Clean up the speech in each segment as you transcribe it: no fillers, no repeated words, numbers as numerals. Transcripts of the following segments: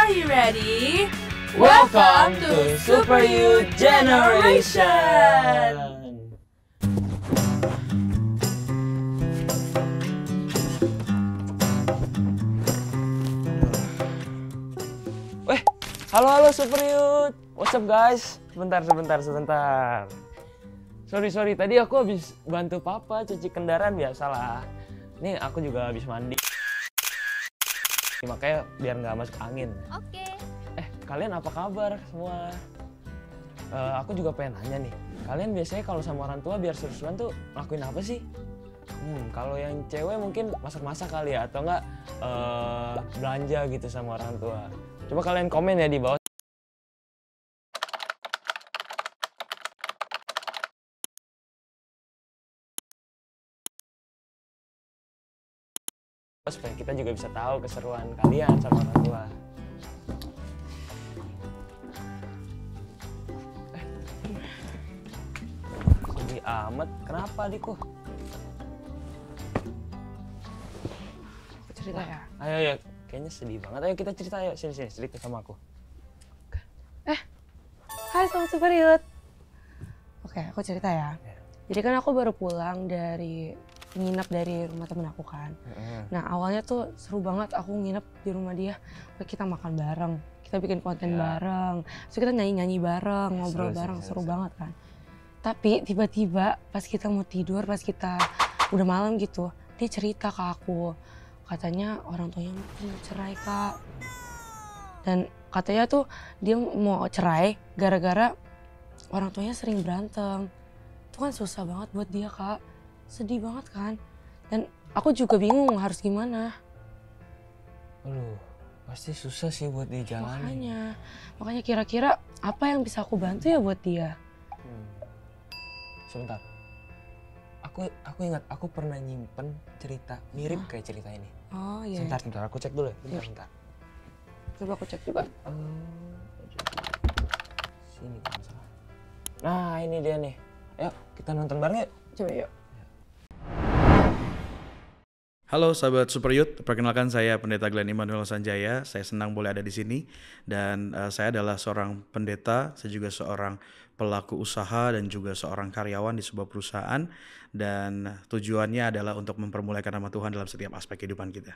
Are you ready? Welcome to Super Youth Generation! Halo Super Youth, what's up guys? Sebentar. Sorry, tadi aku habis bantu papa cuci kendaraan biasalah. Nih aku juga habis mandi. Makanya biar nggak masuk angin. Oke. Kalian apa kabar semua? Aku juga pengen nanya nih. Kalian biasanya kalau sama orang tua biar seru-seruan tuh lakuin apa sih? Kalau yang cewek mungkin masak-masak kali ya, atau enggak belanja gitu sama orang tua. Coba kalian komen ya di bawah. Supaya kita juga bisa tahu keseruan kalian sama orang tua. Sedih amat, kenapa adikku? Cerita ya? Ayo ya, kayaknya sedih banget. Ayo kita cerita, ayo sini cerita sama aku. Hai Sobat Super Youth. Oke, aku cerita ya. Jadi kan aku baru pulang dari nginep dari rumah temen aku kan. Nah awalnya tuh seru banget aku nginep di rumah dia. Kita makan bareng, kita bikin konten bareng, terus kita nyanyi bareng, ngobrol bareng, seru banget kan. Tapi tiba-tiba pas kita mau tidur, pas kita udah malam gitu, dia cerita ke aku. Katanya orang tuanya mau cerai kak. Dan katanya tuh dia mau cerai gara-gara orang tuanya sering berantem. Itu kan susah banget buat dia kak. Sedih banget kan. Dan aku juga bingung harus gimana. Aduh, pasti susah sih buat dijalanin. Makanya kira-kira apa yang bisa aku bantu ya buat dia? Sebentar. Aku ingat aku pernah nyimpen cerita mirip kayak cerita ini. Oh iya. Sebentar, aku cek dulu ya. Bentar. Coba aku cek juga. Sini kalau nggak salah. Nah ini dia nih. Ayo kita nonton bareng yuk. Coba yuk. Halo sahabat Super Youth, perkenalkan saya Pendeta Glenn Immanuel Sanjaya. Saya senang boleh ada di sini dan saya adalah seorang pendeta, saya juga seorang pelaku usaha dan juga seorang karyawan di sebuah perusahaan, dan tujuannya adalah untuk mempermuliakan nama Tuhan dalam setiap aspek kehidupan kita.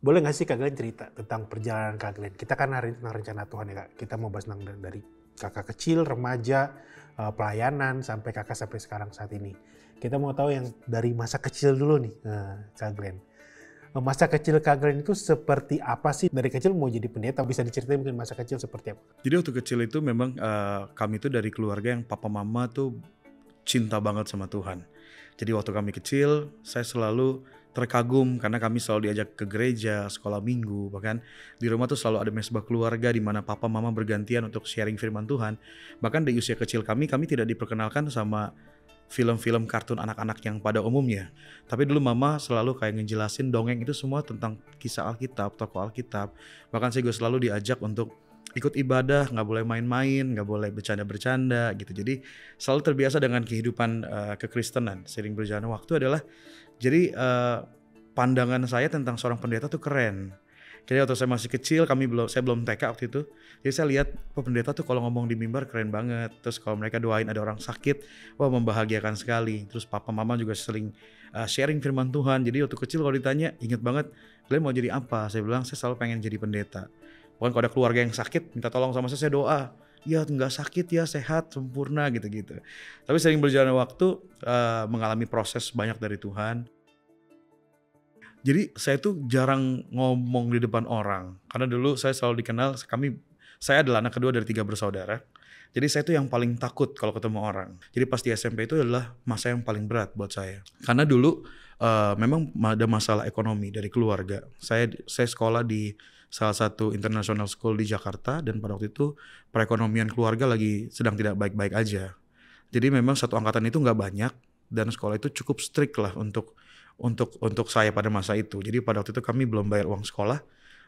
Boleh nggak sih Kak Glenn cerita tentang perjalanan Kak Glenn? Kita kan hari tentang rencana Tuhan ya Kak. Kita mau bahas tentang dari kakak kecil, remaja, pelayanan, sampai kakak sampai sekarang saat ini. Kita mau tahu yang dari masa kecil dulu nih Kak Glenn. Masa kecil Kak Glenn itu seperti apa sih? Dari kecil mau jadi pendeta, bisa diceritain mungkin masa kecil seperti apa? Jadi waktu kecil itu memang kami itu dari keluarga yang papa mama tuh cinta banget sama Tuhan. Jadi waktu kami kecil, saya selalu terkagum karena kami selalu diajak ke gereja, sekolah minggu, bahkan di rumah tuh selalu ada mesbah keluarga di mana papa mama bergantian untuk sharing firman Tuhan. Bahkan di usia kecil kami tidak diperkenalkan sama film-film kartun anak-anak yang pada umumnya. Tapi dulu mama selalu kayak ngejelasin dongeng itu semua tentang kisah Alkitab, tokoh Alkitab. Bahkan saya juga selalu diajak untuk ikut ibadah, nggak boleh main-main, nggak boleh bercanda-bercanda gitu. Jadi selalu terbiasa dengan kehidupan kekristenan. Sering berjalan waktu adalah jadi pandangan saya tentang seorang pendeta tuh keren. Jadi waktu saya masih kecil, saya belum TK waktu itu. Jadi saya lihat pendeta tuh kalau ngomong di mimbar keren banget. Terus kalau mereka doain ada orang sakit, wah membahagiakan sekali. Terus papa mama juga sering sharing firman Tuhan. Jadi waktu kecil kalau ditanya, inget banget, kalian mau jadi apa? Saya bilang saya selalu pengen jadi pendeta. Bukan kalau ada keluarga yang sakit, minta tolong sama saya doa. Ya nggak sakit ya, sehat, sempurna gitu-gitu. Tapi sering berjalan waktu, mengalami proses banyak dari Tuhan. Jadi saya tuh jarang ngomong di depan orang. Karena dulu saya selalu dikenal, saya adalah anak kedua dari 3 bersaudara. Jadi saya tuh yang paling takut kalau ketemu orang. Jadi pas di SMP itu adalah masa yang paling berat buat saya. Karena dulu memang ada masalah ekonomi dari keluarga. Saya sekolah di salah satu international school di Jakarta, dan pada waktu itu perekonomian keluarga lagi sedang tidak baik-baik aja. Jadi memang satu angkatan itu nggak banyak, dan sekolah itu cukup strict lah untuk saya pada masa itu. Jadi pada waktu itu kami belum bayar uang sekolah,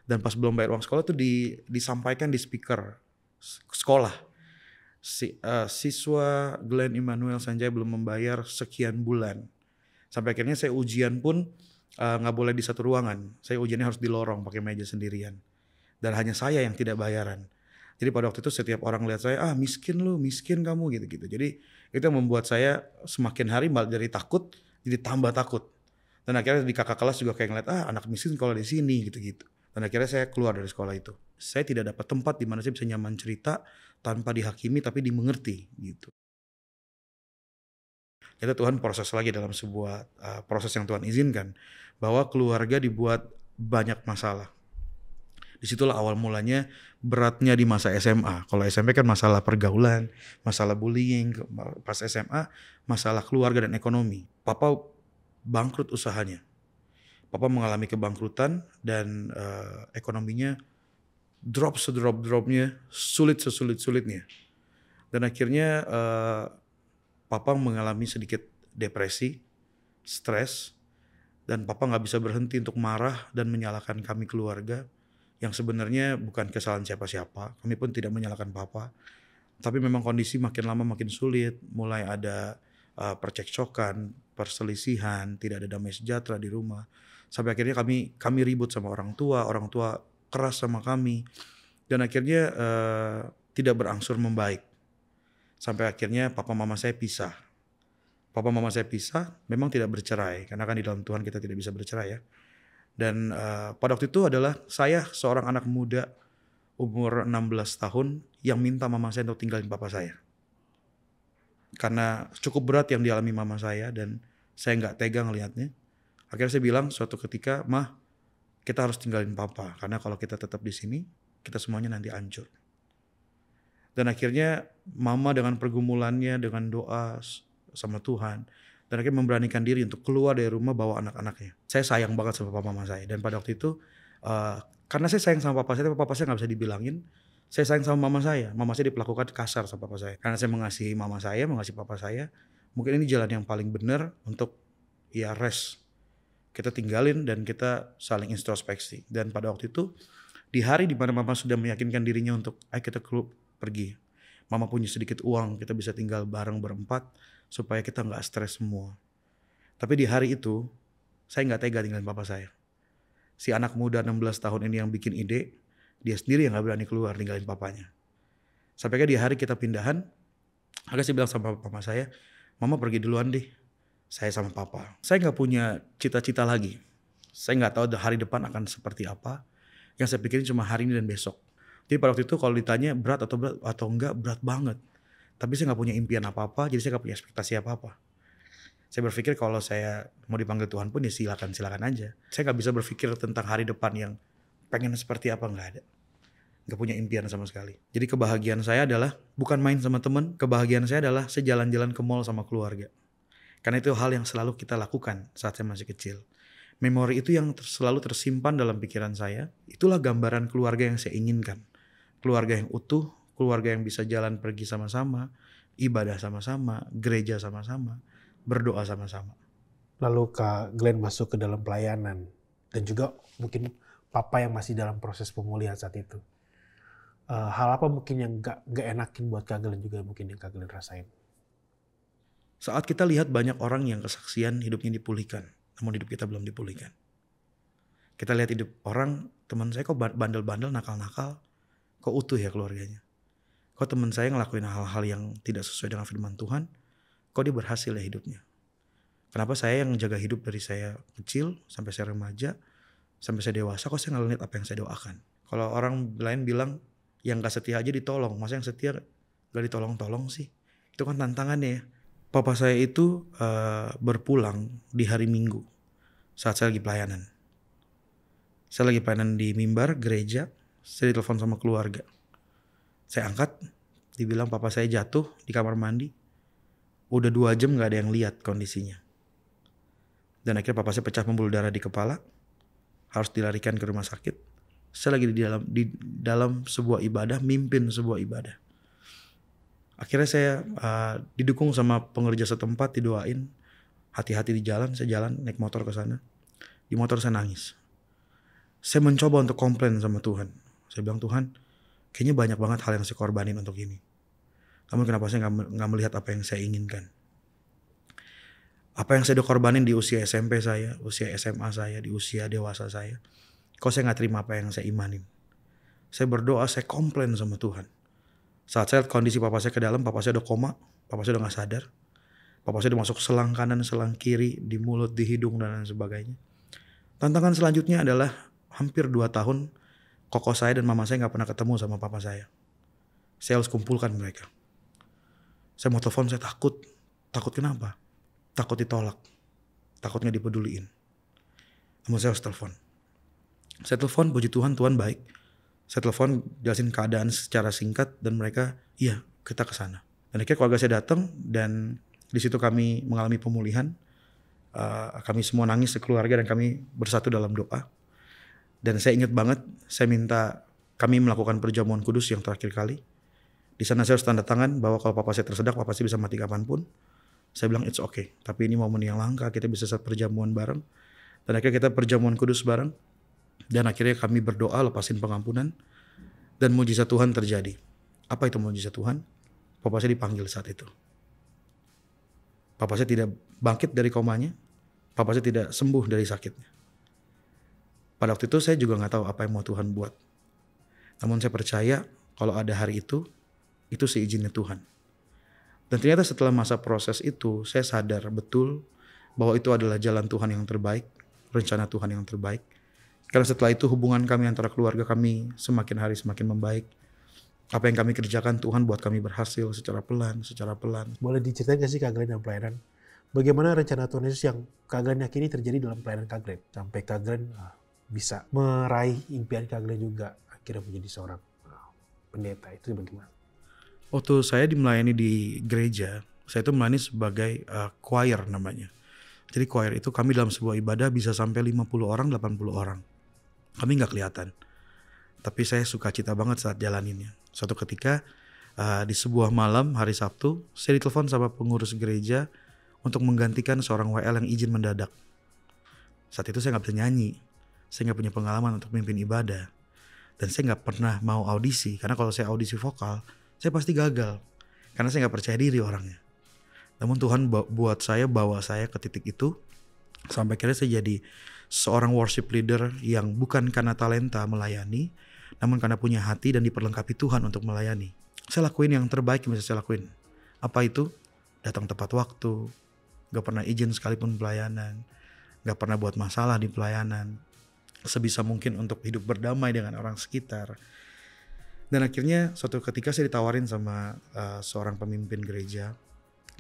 dan pas belum bayar uang sekolah itu disampaikan di speaker sekolah. siswa Glenn Immanuel Sanjaya belum membayar sekian bulan. Sampai akhirnya saya ujian pun nggak boleh di satu ruangan. Saya ujiannya harus di lorong pakai meja sendirian. Dan hanya saya yang tidak bayaran. Jadi pada waktu itu setiap orang lihat saya, miskin lu, miskin kamu gitu-gitu. Jadi itu yang membuat saya semakin hari dari takut jadi tambah takut. Dan akhirnya di kakak kelas juga kayak ngeliat, anak miskin kalau di sini gitu-gitu. Dan akhirnya saya keluar dari sekolah itu. Saya tidak dapat tempat di mana saya bisa nyaman cerita tanpa dihakimi tapi dimengerti gitu. Itu Tuhan proses lagi dalam sebuah proses yang Tuhan izinkan. Bahwa keluarga dibuat banyak masalah. Disitulah awal mulanya beratnya di masa SMA. Kalau SMP kan masalah pergaulan, masalah bullying. Pas SMA masalah keluarga dan ekonomi. Papa bangkrut usahanya. Papa mengalami kebangkrutan dan ekonominya drop sedrop-dropnya, sulit sesulit-sulitnya. Dan akhirnya Papa mengalami sedikit depresi, stres, dan Papa nggak bisa berhenti untuk marah dan menyalahkan kami keluarga yang sebenarnya bukan kesalahan siapa-siapa. Kami pun tidak menyalahkan Papa. Tapi memang kondisi makin lama makin sulit, mulai ada percekcokan, perselisihan, tidak ada damai sejahtera di rumah. Sampai akhirnya kami ribut sama orang tua keras sama kami, dan akhirnya tidak berangsur membaik. Sampai akhirnya papa mama saya pisah. Papa mama saya pisah, memang tidak bercerai, karena kan di dalam Tuhan kita tidak bisa bercerai ya. Dan pada waktu itu adalah saya seorang anak muda umur 16 tahun yang minta mama saya untuk tinggalin papa saya. Karena cukup berat yang dialami mama saya dan saya nggak tega ngelihatnya. Akhirnya saya bilang suatu ketika, "Mah, kita harus tinggalin papa, karena kalau kita tetap di sini, kita semuanya nanti hancur." Dan akhirnya mama dengan pergumulannya, dengan doa sama Tuhan, dan akhirnya memberanikan diri untuk keluar dari rumah bawa anak-anaknya. Saya sayang banget sama papa mama saya. Dan pada waktu itu, karena saya sayang sama papa saya, tapi papa saya gak bisa dibilangin. Saya sayang sama mama saya. Mama saya diperlakukan kasar sama papa saya. Karena saya mengasihi mama saya, mengasihi papa saya. Mungkin ini jalan yang paling benar untuk rest. Kita tinggalin dan kita saling introspeksi. Dan pada waktu itu, di hari di mana mama sudah meyakinkan dirinya untuk ayo kita pergi. Mama punya sedikit uang, kita bisa tinggal bareng berempat supaya kita gak stres semua. Tapi di hari itu, saya gak tega tinggalin papa saya. Si anak muda 16 tahun ini yang bikin ide, dia sendiri yang gak berani keluar tinggalin papanya. Sampai di hari kita pindahan, akhirnya saya bilang sama mama saya, "Mama pergi duluan deh. Saya sama papa." Saya gak punya cita-cita lagi. Saya gak tahu hari depan akan seperti apa. Yang saya pikirin cuma hari ini dan besok. Jadi pada waktu itu kalau ditanya berat atau enggak, berat banget. Tapi saya gak punya impian apa-apa, jadi saya gak punya ekspektasi apa-apa. Saya berpikir kalau saya mau dipanggil Tuhan pun ya silakan aja. Saya gak bisa berpikir tentang hari depan yang pengen seperti apa, gak ada. Gak punya impian sama sekali. Jadi kebahagiaan saya adalah bukan main sama temen, kebahagiaan saya adalah saya jalan-jalan ke mall sama keluarga. Karena itu hal yang selalu kita lakukan saat saya masih kecil. Memori itu yang selalu tersimpan dalam pikiran saya. Itulah gambaran keluarga yang saya inginkan. Keluarga yang utuh, keluarga yang bisa jalan pergi sama-sama, ibadah sama-sama, gereja sama-sama, berdoa sama-sama. Lalu Kak Glenn masuk ke dalam pelayanan. Dan juga mungkin papa yang masih dalam proses pemulihan saat itu. Hal apa mungkin yang gak enakin buat Kak Glenn juga mungkin yang Kak Glenn rasain? Saat kita lihat banyak orang yang kesaksian hidupnya dipulihkan, namun hidup kita belum dipulihkan. Kita lihat hidup orang, teman saya kok bandel-bandel, nakal-nakal, kok utuh ya keluarganya. Kok teman saya ngelakuin hal-hal yang tidak sesuai dengan firman Tuhan, kok dia berhasil ya hidupnya. Kenapa saya yang jaga hidup dari saya kecil, sampai saya remaja, sampai saya dewasa, kok saya gak lihat apa yang saya doakan. Kalau orang lain bilang, yang gak setia aja ditolong, masa yang setia gak ditolong-tolong sih? Itu kan tantangannya ya. Papa saya itu berpulang di hari Minggu saat saya lagi pelayanan. Saya lagi pelayanan di mimbar gereja, saya ditelepon sama keluarga. Saya angkat, dibilang papa saya jatuh di kamar mandi. Udah 2 jam gak ada yang lihat kondisinya. Dan akhirnya papa saya pecah pembuluh darah di kepala, harus dilarikan ke rumah sakit. Saya lagi di dalam sebuah ibadah, mimpin sebuah ibadah. Akhirnya saya didukung sama pengerja setempat, didoain. Hati-hati di jalan, saya jalan naik motor ke sana. Di motor saya nangis. Saya mencoba untuk komplain sama Tuhan. Saya bilang, "Tuhan, kayaknya banyak banget hal yang saya korbanin untuk ini. Namun kenapa saya nggak melihat apa yang saya inginkan? Apa yang saya udah korbanin di usia SMP saya, usia SMA saya, di usia dewasa saya. Kok saya nggak terima apa yang saya imanin? Saya berdoa, saya komplain sama Tuhan. Saat saya lihat kondisi papa saya ke dalam, papa saya udah koma, papa saya udah gak sadar. Papa saya udah masuk selang kanan, selang kiri, di mulut, di hidung, dan lain sebagainya. Tantangan selanjutnya adalah hampir 2 tahun, koko saya dan mama saya gak pernah ketemu sama papa saya. Saya harus kumpulkan mereka. Saya mau telepon, saya takut. Takut kenapa? Takut ditolak. Takut gak dipeduliin. Namun saya harus telepon. Saya telepon, puji Tuhan, Tuhan baik. Saya telepon, jelasin keadaan secara singkat dan mereka, iya kita ke sana. Dan akhirnya keluarga saya datang dan di situ kami mengalami pemulihan. Kami semua nangis sekeluarga dan kami bersatu dalam doa. Dan saya ingat banget, saya minta kami melakukan perjamuan kudus yang terakhir kali. Di sana saya harus tanda tangan bahwa kalau papa saya tersedak, papa saya bisa mati kapanpun. Saya bilang it's okay, tapi ini momen yang langka, kita bisa saat perjamuan bareng. Dan akhirnya kita perjamuan kudus bareng. Dan akhirnya kami berdoa lepasin pengampunan. Dan mujizat Tuhan terjadi. Apa itu mujizat Tuhan? Papa saya dipanggil saat itu. Papa saya tidak bangkit dari komanya. Papa saya tidak sembuh dari sakitnya. Pada waktu itu saya juga gak tahu apa yang mau Tuhan buat. Namun saya percaya kalau ada hari itu seizinnya Tuhan. Dan ternyata setelah masa proses itu saya sadar betul bahwa itu adalah jalan Tuhan yang terbaik. Rencana Tuhan yang terbaik. Karena setelah itu hubungan kami antara keluarga kami semakin hari semakin membaik. Apa yang kami kerjakan Tuhan buat kami berhasil secara pelan. Boleh diceritain gak sih Kak Glenn dalam pelayanan? Bagaimana rencana Tuhan Yesus yang Kak Glenn yakini terjadi dalam pelayanan Kak Glenn? Sampai Kak Glenn bisa meraih impian Kak Glenn juga akhirnya menjadi seorang pendeta. Itu bagaimana? Waktu saya melayani di gereja, saya itu melayani sebagai choir namanya. Jadi choir itu kami dalam sebuah ibadah bisa sampai 50 orang, 80 orang. Kami gak kelihatan. Tapi saya suka cita banget saat jalaninnya. Suatu ketika di sebuah malam hari Sabtu, saya ditelepon sama pengurus gereja untuk menggantikan seorang WL yang izin mendadak. Saat itu saya gak bisa nyanyi. Saya gak punya pengalaman untuk memimpin ibadah. Dan saya gak pernah mau audisi. Karena kalau saya audisi vokal, saya pasti gagal. Karena saya gak percaya diri orangnya. Namun Tuhan bawa saya ke titik itu. Sampai akhirnya saya jadi seorang worship leader yang bukan karena talenta melayani, namun karena punya hati dan diperlengkapi Tuhan untuk melayani. Saya lakuin yang terbaik yang bisa saya lakuin. Apa itu? Datang tepat waktu, gak pernah izin sekalipun pelayanan, gak pernah buat masalah di pelayanan, sebisa mungkin untuk hidup berdamai dengan orang sekitar. Dan akhirnya suatu ketika saya ditawarin sama seorang pemimpin gereja,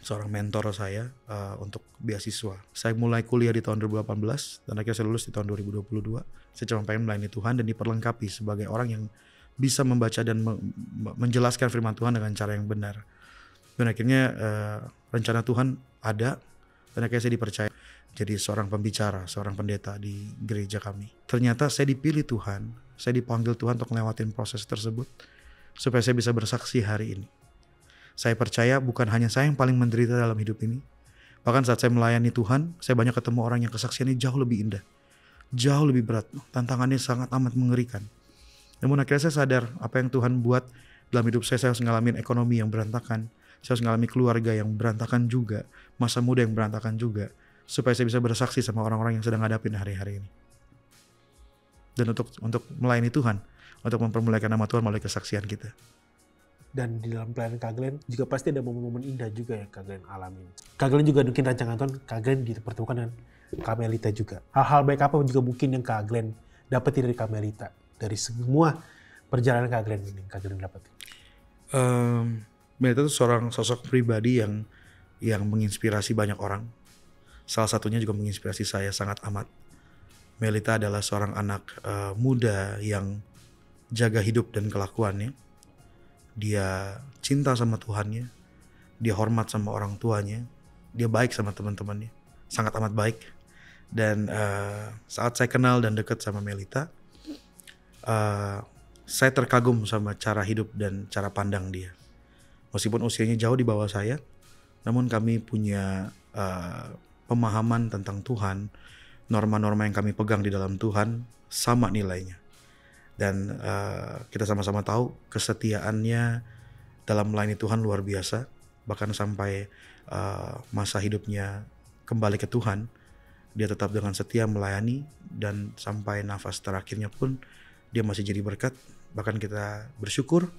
seorang mentor saya untuk beasiswa. Saya mulai kuliah di tahun 2018 dan akhirnya saya lulus di tahun 2022. Saya cuma pengen melayani Tuhan dan diperlengkapi sebagai orang yang bisa membaca dan menjelaskan firman Tuhan dengan cara yang benar. Dan akhirnya rencana Tuhan ada dan akhirnya saya dipercaya jadi seorang pembicara, seorang pendeta di gereja kami. Ternyata saya dipilih Tuhan, saya dipanggil Tuhan untuk ngelewatin proses tersebut supaya saya bisa bersaksi hari ini. Saya percaya bukan hanya saya yang paling menderita dalam hidup ini. Bahkan saat saya melayani Tuhan, saya banyak ketemu orang yang kesaksiannya jauh lebih indah. Jauh lebih berat. Tantangannya sangat amat mengerikan. Namun akhirnya saya sadar apa yang Tuhan buat dalam hidup saya harus ngalamin ekonomi yang berantakan. Saya harus ngalami keluarga yang berantakan juga. Masa muda yang berantakan juga. Supaya saya bisa bersaksi sama orang-orang yang sedang hadapin hari-hari ini. Dan untuk melayani Tuhan. Untuk mempermuliakan nama Tuhan melalui kesaksian kita. Dan di dalam pelayanan Kak Glenn juga pasti ada momen-momen indah juga yang Kak Glenn alami. Kak Glenn juga mungkin rancangan Tuhan, Kak Glenn dipertemukan dengan Kak Melita juga. Hal-hal baik apa juga mungkin yang Kak Glenn dapetin dari Kak Melita. Dari semua perjalanan Kak Glenn ini, Kak Glenn dapetin. Melita itu seorang sosok pribadi yang menginspirasi banyak orang. Salah satunya juga menginspirasi saya sangat amat. Melita adalah seorang anak muda yang jaga hidup dan kelakuannya. Dia cinta sama Tuhannya, dia hormat sama orang tuanya, dia baik sama teman-temannya, sangat amat baik. Dan saat saya kenal dan dekat sama Melita, saya terkagum sama cara hidup dan cara pandang dia. Meskipun usianya jauh di bawah saya, namun kami punya pemahaman tentang Tuhan, norma-norma yang kami pegang di dalam Tuhan sama nilainya. Dan kita sama-sama tahu kesetiaannya dalam melayani Tuhan luar biasa. Bahkan sampai masa hidupnya kembali ke Tuhan, dia tetap dengan setia melayani, dan sampai nafas terakhirnya pun dia masih jadi berkat. Bahkan kita bersyukur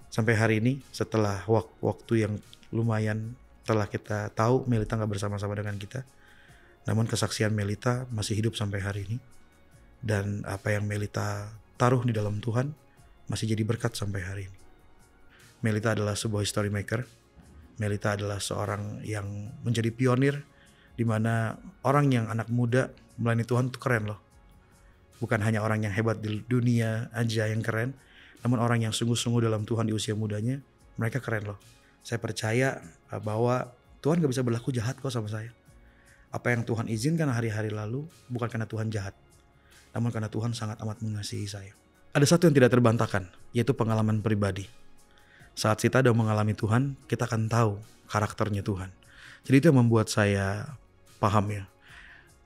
sampai hari ini setelah waktu yang lumayan telah kita tahu Melita gak bersama-sama dengan kita. Namun kesaksian Melita masih hidup sampai hari ini. Dan apa yang Melita taruh di dalam Tuhan masih jadi berkat sampai hari ini. Melita adalah sebuah history maker. Melita adalah seorang yang menjadi pionir, di mana orang yang anak muda melayani Tuhan itu keren loh. Bukan hanya orang yang hebat di dunia aja yang keren, namun orang yang sungguh-sungguh dalam Tuhan di usia mudanya, mereka keren loh. Saya percaya bahwa Tuhan gak bisa berlaku jahat kok sama saya. Apa yang Tuhan izinkan hari-hari lalu bukan karena Tuhan jahat, namun karena Tuhan sangat amat mengasihi saya. Ada satu yang tidak terbantahkan, yaitu pengalaman pribadi. Saat kita sudah mengalami Tuhan, kita akan tahu karakternya Tuhan. Jadi itu yang membuat saya paham ya.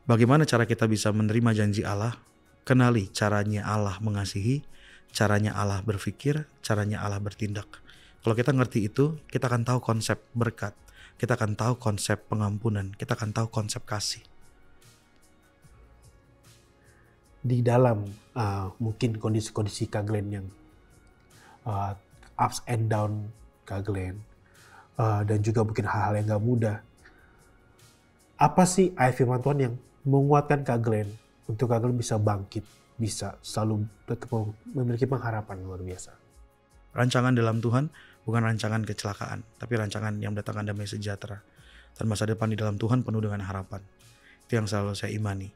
Bagaimana cara kita bisa menerima janji Allah, kenali caranya Allah mengasihi, caranya Allah berpikir, caranya Allah bertindak. Kalau kita ngerti itu, kita akan tahu konsep berkat, kita akan tahu konsep pengampunan, kita akan tahu konsep kasih. Di dalam mungkin kondisi-kondisi Kak Glenn yang ups and down Kak Glenn, dan juga mungkin hal-hal yang gak mudah, apa sih ayat firman Tuhan yang menguatkan Kak Glenn untuk Kak Glenn bisa bangkit, bisa selalu tetap memiliki pengharapan luar biasa? Rancangan dalam Tuhan bukan rancangan kecelakaan, tapi rancangan yang mendatangkan damai sejahtera. Dan masa depan di dalam Tuhan penuh dengan harapan. Itu yang selalu saya imani,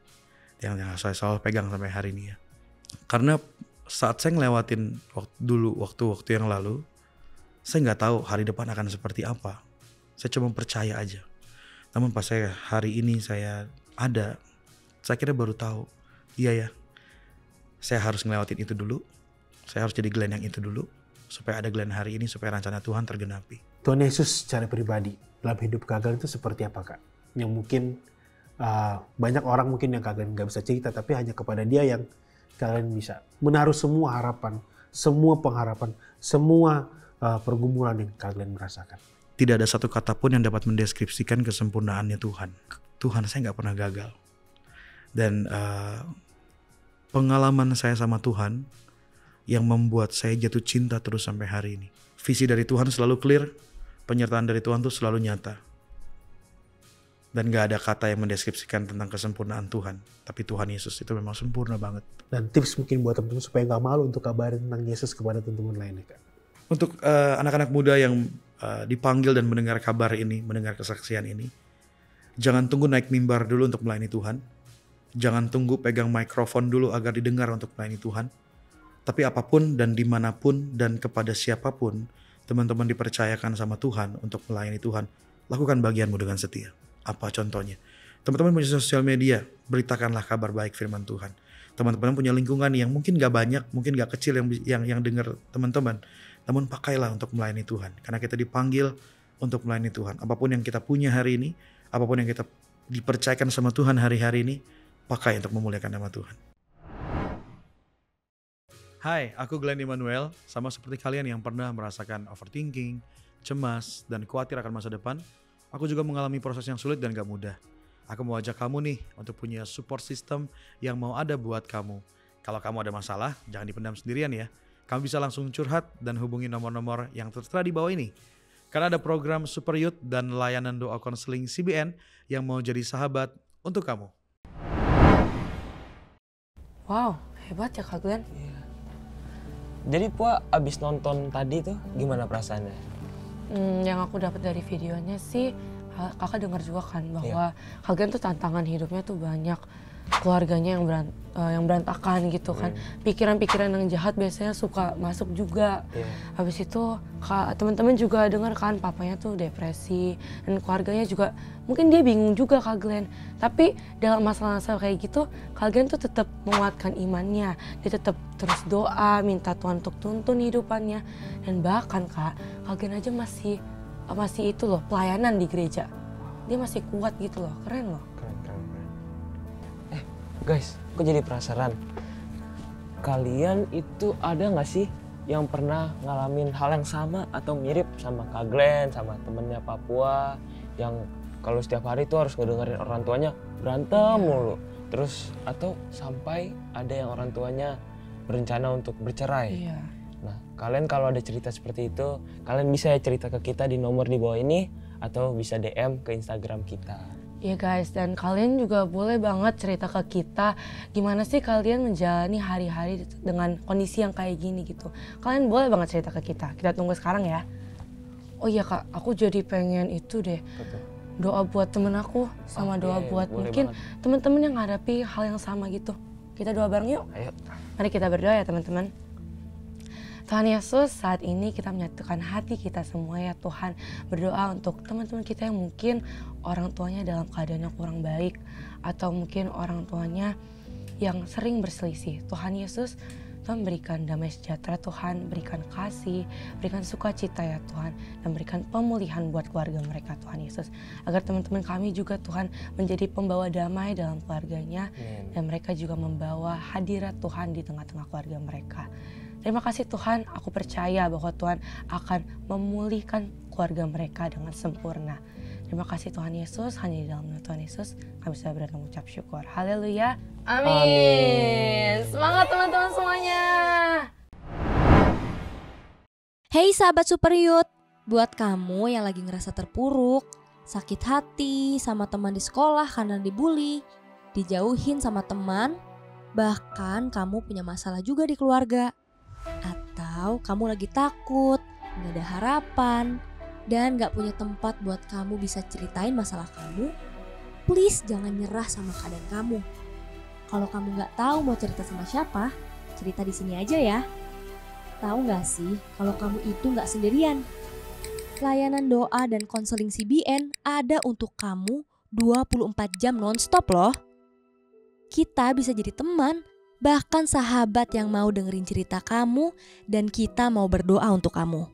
yang saya selalu pegang sampai hari ini ya. Karena saat saya ngelewatin waktu-waktu yang lalu, saya nggak tahu hari depan akan seperti apa. Saya cuma percaya aja. Namun pas hari ini saya ada, saya kira baru tahu, iya ya, saya harus ngelewatin itu dulu. Saya harus jadi Glenn yang itu dulu, supaya ada Glenn hari ini, supaya rencana Tuhan tergenapi. Tuhan Yesus secara pribadi dalam hidup Kak Glenn itu seperti apa Kak? Yang mungkin banyak orang mungkin yang Kak Glenn nggak bisa cerita, tapi hanya kepada dia yang kalian bisa menaruh semua harapan, semua pengharapan, semua pergumulan yang kalian merasakan. Tidak ada satu kata pun yang dapat mendeskripsikan kesempurnaannya Tuhan. Tuhan, saya gak pernah gagal. Dan pengalaman saya sama Tuhan yang membuat saya jatuh cinta terus sampai hari ini. Visi dari Tuhan selalu clear, penyertaan dari Tuhan tuh selalu nyata. Dan gak ada kata yang mendeskripsikan tentang kesempurnaan Tuhan. Tapi Tuhan Yesus itu memang sempurna banget. Dan tips mungkin buat teman-teman supaya gak malu untuk kabarin tentang Yesus kepada teman-teman lainnya Kak. Untuk anak-anak muda yang dipanggil dan mendengar kabar ini, mendengar kesaksian ini, jangan tunggu naik mimbar dulu untuk melayani Tuhan. Jangan tunggu pegang mikrofon dulu agar didengar untuk melayani Tuhan. Tapi apapun dan dimanapun dan kepada siapapun teman-teman dipercayakan sama Tuhan untuk melayani Tuhan, lakukan bagianmu dengan setia. Apa contohnya? Teman-teman punya sosial media, beritakanlah kabar baik firman Tuhan. Teman-teman punya lingkungan yang mungkin gak banyak, mungkin gak kecil yang dengar teman-teman. Namun pakailah untuk melayani Tuhan. Karena kita dipanggil untuk melayani Tuhan. Apapun yang kita punya hari ini, apapun yang kita dipercayakan sama Tuhan hari-hari ini, pakai untuk memuliakan nama Tuhan. Hai, aku Glenn Immanuel. Sama seperti kalian yang pernah merasakan overthinking, cemas, dan khawatir akan masa depan, aku juga mengalami proses yang sulit dan gak mudah. Aku mau ajak kamu nih untuk punya support system yang mau ada buat kamu. Kalau kamu ada masalah, jangan dipendam sendirian ya. Kamu bisa langsung curhat dan hubungi nomor-nomor yang tertera di bawah ini. Karena ada program Super Youth dan layanan doa konseling CBN yang mau jadi sahabat untuk kamu. Wow, hebat ya Kak Glenn. Iya. Jadi Pua abis nonton tadi tuh gimana perasaannya? Yang aku dapat dari videonya sih, kakak dengar juga kan bahwa Kak Glenn tuh tantangan hidupnya tuh banyak. Keluarganya yang berantakan gitu kan. Pikiran-pikiran yang jahat biasanya suka masuk juga. Habis itu teman-teman juga dengar kan papanya tuh depresi dan keluarganya juga mungkin dia bingung juga Kak Glenn. Tapi dalam masalah-masalah kayak gitu Kak Glenn tuh tetap menguatkan imannya. Dia tetap terus doa, minta Tuhan untuk tuntun hidupannya. Dan bahkan Kak Glenn aja masih itu loh pelayanan di gereja. Dia masih kuat gitu loh, keren loh. Guys, aku jadi penasaran. Kalian itu ada gak sih yang pernah ngalamin hal yang sama atau mirip sama Kak Glenn, sama temennya Papua yang kalau setiap hari tuh harus ngedengerin orang tuanya berantem mulu. Terus atau sampai ada yang orang tuanya berencana untuk bercerai. Iya. Nah, kalian kalau ada cerita seperti itu, kalian bisa ya cerita ke kita di nomor di bawah ini atau bisa DM ke Instagram kita. Iya guys, dan kalian juga boleh banget cerita ke kita gimana sih kalian menjalani hari-hari dengan kondisi yang kayak gini gitu. Kalian boleh banget cerita ke kita. Kita tunggu sekarang ya. Oh iya Kak, aku jadi pengen itu deh. Betul. Doa buat temen aku sama doa buat mungkin teman-teman yang menghadapi hal yang sama gitu. Kita doa bareng yuk. Ayo. Mari kita berdoa ya teman-teman. Tuhan Yesus, saat ini kita menyatukan hati kita semua ya Tuhan. Berdoa untuk teman-teman kita yang mungkin orang tuanya dalam keadaan yang kurang baik. Atau mungkin orang tuanya yang sering berselisih. Tuhan Yesus, Tuhan berikan damai sejahtera Tuhan, berikan kasih, berikan sukacita ya Tuhan, dan berikan pemulihan buat keluarga mereka Tuhan Yesus. Agar teman-teman kami juga Tuhan menjadi pembawa damai dalam keluarganya, dan mereka juga membawa hadirat Tuhan di tengah-tengah keluarga mereka. Terima kasih Tuhan, aku percaya bahwa Tuhan akan memulihkan keluarga mereka dengan sempurna. Terima kasih Tuhan Yesus, hanya di dalam nama Tuhan Yesus kami bisa berani mengucap syukur. Haleluya. Amin. Semangat teman-teman semuanya. Hey sahabat Super Youth, buat kamu yang lagi ngerasa terpuruk, sakit hati sama teman di sekolah karena dibully, dijauhin sama teman, bahkan kamu punya masalah juga di keluarga. Atau kamu lagi takut, gak ada harapan, dan gak punya tempat buat kamu bisa ceritain masalah kamu, please jangan nyerah sama keadaan kamu. Kalau kamu gak tahu mau cerita sama siapa, cerita di sini aja ya. Tahu gak sih kalau kamu itu gak sendirian? Layanan doa dan konseling CBN ada untuk kamu 24 jam nonstop loh. Kita bisa jadi teman, bahkan sahabat yang mau dengerin cerita kamu, dan kita mau berdoa untuk kamu.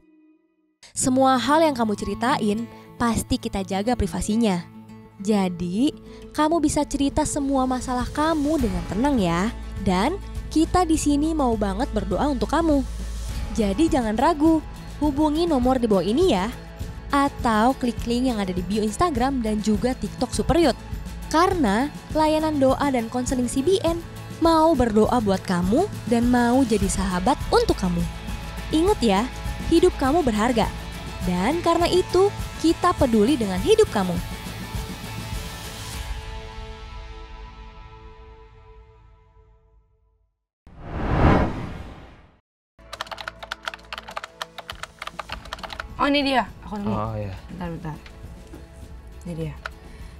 Semua hal yang kamu ceritain pasti kita jaga privasinya. Jadi, kamu bisa cerita semua masalah kamu dengan tenang ya. Dan kita di sini mau banget berdoa untuk kamu. Jadi jangan ragu, hubungi nomor di bawah ini ya. Atau klik link yang ada di bio Instagram dan juga TikTok Super Youth. Karena layanan doa dan konseling CBN mau berdoa buat kamu dan mau jadi sahabat untuk kamu. Ingat ya, hidup kamu berharga. Dan karena itu, kita peduli dengan hidup kamu. Oh ini dia, aku nemu. Oh iya. Bentar. Ini dia.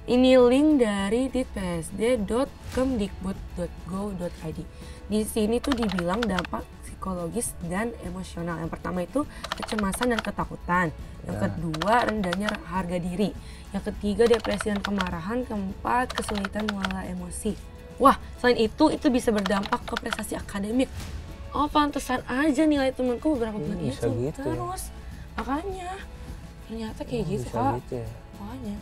Ini link dari ditpsd.kemdikbud.go.id. Di sini tuh dibilang dampak psikologis dan emosional. Yang pertama itu kecemasan dan ketakutan. Yang kedua rendahnya harga diri. Yang ketiga depresi dan kemarahan. Keempat kesulitan mengelola emosi. Wah, selain itu bisa berdampak ke prestasi akademik. Oh pantesan aja nilai temanku beberapa bulan bisa itu gitu terus. Makanya ternyata kayak gitu Kak. Gitu ya. Makanya.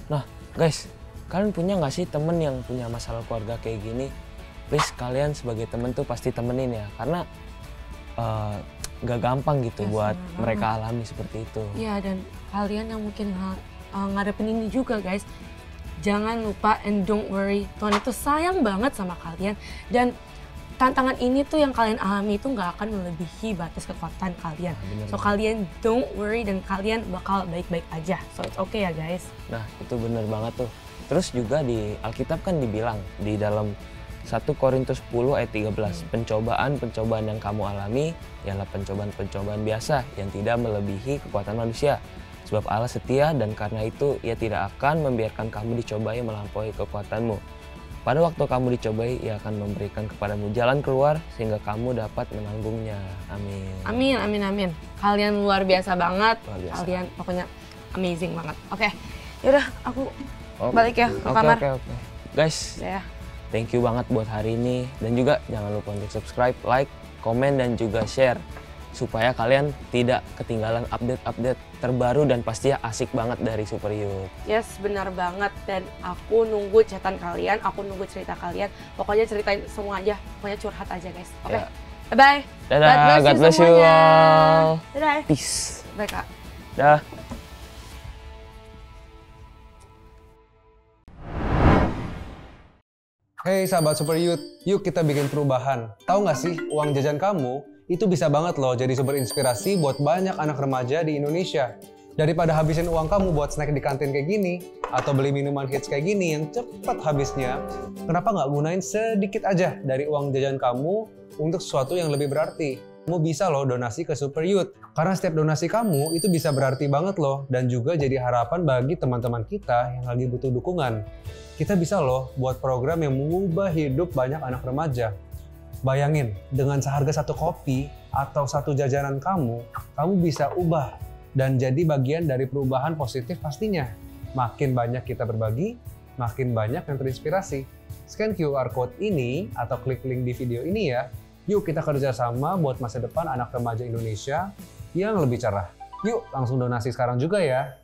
Nah guys, kalian punya gak sih temen yang punya masalah keluarga kayak gini? Please kalian sebagai temen tuh pasti temenin ya. Karena gak gampang gitu buat mereka alami seperti itu. Iya, dan kalian yang mungkin ngadepin ini juga guys, jangan lupa and don't worry, Tuhan itu sayang banget sama kalian. Dan tantangan ini tuh yang kalian alami itu gak akan melebihi batas kekuatan kalian. So kalian don't worry dan kalian bakal baik-baik aja. So it's okay ya guys. Nah itu bener banget tuh. Terus juga di Alkitab kan dibilang di dalam 1 Korintus 10 ayat 13, pencobaan-pencobaan yang kamu alami ialah pencobaan-pencobaan biasa yang tidak melebihi kekuatan manusia. Sebab Allah setia dan karena itu Ia tidak akan membiarkan kamu dicobai melampaui kekuatanmu. Pada waktu kamu dicobai, Ia akan memberikan kepadamu jalan keluar sehingga kamu dapat menanggungnya. Amin. Amin, amin, amin. Kalian luar biasa banget. Luar biasa. Kalian pokoknya amazing banget. Oke, yaudah aku balik ya ke kamar. Oke. Guys, Ya. thank you banget buat hari ini. Dan juga jangan lupa untuk subscribe, like, komen, dan juga share. Supaya kalian tidak ketinggalan update-update terbaru dan pasti asik banget dari Super Youth. Yes, benar banget. Dan aku nunggu chatan kalian, aku nunggu cerita kalian. Pokoknya ceritain semua aja, pokoknya curhat aja guys. Oke? Ya. Bye-bye. Dadah, God bless you semuanya. all. Dadah. Peace. Bye, Kak. Dah. Hey sahabat Super Youth, yuk kita bikin perubahan. Tahu nggak sih, uang jajan kamu itu bisa banget loh jadi sumber inspirasi buat banyak anak remaja di Indonesia. Daripada habisin uang kamu buat snack di kantin kayak gini, atau beli minuman hits kayak gini yang cepat habisnya, kenapa nggak gunain sedikit aja dari uang jajan kamu untuk sesuatu yang lebih berarti? Kamu bisa loh donasi ke Super Youth. Karena setiap donasi kamu itu bisa berarti banget loh, dan juga jadi harapan bagi teman-teman kita yang lagi butuh dukungan. Kita bisa loh buat program yang mengubah hidup banyak anak remaja. Bayangin, dengan seharga satu kopi atau satu jajanan kamu bisa ubah dan jadi bagian dari perubahan positif pastinya. Makin banyak kita berbagi, makin banyak yang terinspirasi. Scan QR Code ini atau klik link di video ini ya. Yuk kita kerjasama buat masa depan anak remaja Indonesia yang lebih cerah. Yuk langsung donasi sekarang juga ya.